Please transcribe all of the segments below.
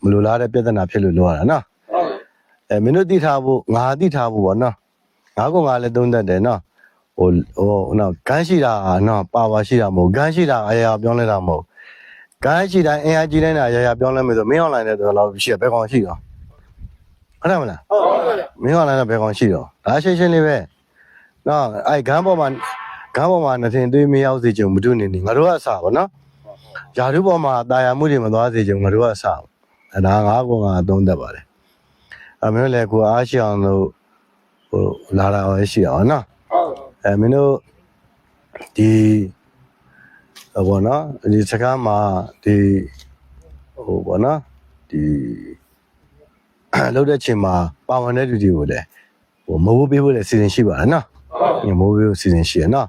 မလိုလားတဲ့ပြဿနာဖြစ်လို့လောရတာနော်မင်းတို့သိထားဖို့ငါသိထားဖို့ပေါ့နော်ငါကငါလည်းသုံးတတ်တယ်နော်ဟိုနော်ဂန်းရှိတာနော်ပါဝါရှိတာမဟုတ်ဂန်းရှိတာအရာပြောင်းလဲတာမဟုတ်ဂန်းရှိတိုင်းအင်အားကြီးတိုင်းတာအရာပြောင်းလဲမယ်ဆိုမင်းအောင်လိုင်းတဲ့တော်တော်ရှိဘယ်ကောင်ရှိတော့ဟုတ်တယ်မလားမင်းအောင်လိုင်းတဲ့ဘယ်ကောင်ရှိတော့ဒါရှင်းရှင်းလေးပဲနော်အဲ့ဂန်းပေါ်မှာနှထင်သွေးမရောက်စေချင်မတူနေနေငါတို့ကအစားပေါ့နော်ယာတို့ပေါ်မှာတာယာမှုတွေမသွားစေချင်ငါတို့ကအစားအဲ့ဒါငါကငါသုံးတတ်ပါတယ်မင်းတို့လည်းကိုအားရှိအောင်လို့ဟိုလာတာရောရှိအောင်နော်မင်းတို့ဒီဘောနော်ဒီစကားမှာဒီဟိုဘောနော်ဒီလောက်တဲ့ချိန်မှာပါဝင်တဲ့လူတွေကိုလည်းဟိုမိုးပေးဖို့လည်းစီစဉ်ရှိပါတယ်နော်မိုးပေးဖို့စီစဉ်ရှိရနော်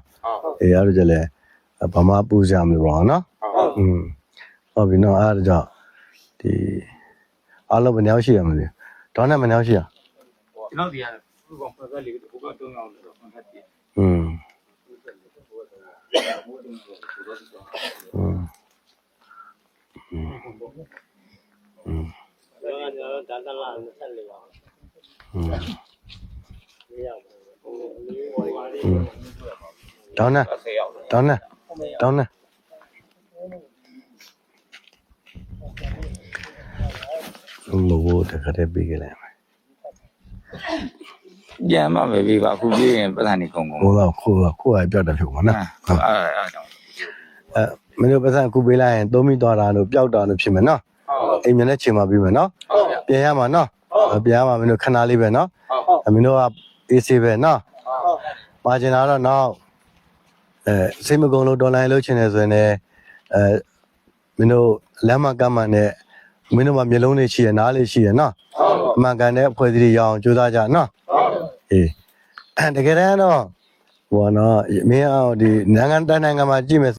အဲ့ဒါကြလည်းဘာမှပူစရာမလိုပါဘူးနော်ဟုတ်ပြီနော်အဲ့ဒါကြောင့်ဒီအားလုံးဘယ်နှယောက်ရှိရမလဲဒေါနဲ့ဘယ်နှယောက်ရှိရကျွန်တော်ဒီကခုကောင်ဖက်ဖက်လေးဟိုကတုံးအောင်လို့ဖက်ဖက်ပြင်ဒါတလား24ရောက်ဒေါနဲ့မိုးတခါတည်းပြီးကြလိုက်မယ်ပြန်မှပဲပြီးပါအခုပြေးရင်ပတ်စံနေကုန်ကုန်ဟိုတော့ခိုးရပြောက်တယ်ဖြစ်မှာနော်အဲ့ကြောင့်မင်းတို့ပတ်စံအခုပေးလိုက်ရင်သုံးမိသွားတာလို့ပျောက်တာလို့ဖြစ်မယ်နော်အိမ်မြနဲ့ချိန်မှာပြီးမယ်နော်ပြန်ရမှာနော်ပြန်ရမှာမင်းတို့ခဏလေးပဲနော်မင်းတို့ကအေးဆေးပဲနော်ပါကျင်လာတော့နောက်စိတ်မကုန်လို့ဒေါ်လာလို့ချင်တယ်ဆိုရင်လည်းမင်းတို့လမ်းမကမ်းမနဲ့မင်းတို့မှာမျိုးလုံးလေးရှိရနားလေးရှိရနော်အမှန်ကန်တဲ့အဖွဲ့အစည်းတွေရအောင်ကြိုးစားကြနော်အေးတကယ်တမ်းတော့ဟိုနော်မင်းအောင်ဒီနိုင်ငံတိုင်းနိုင်ငံမှာကြည့်မယ်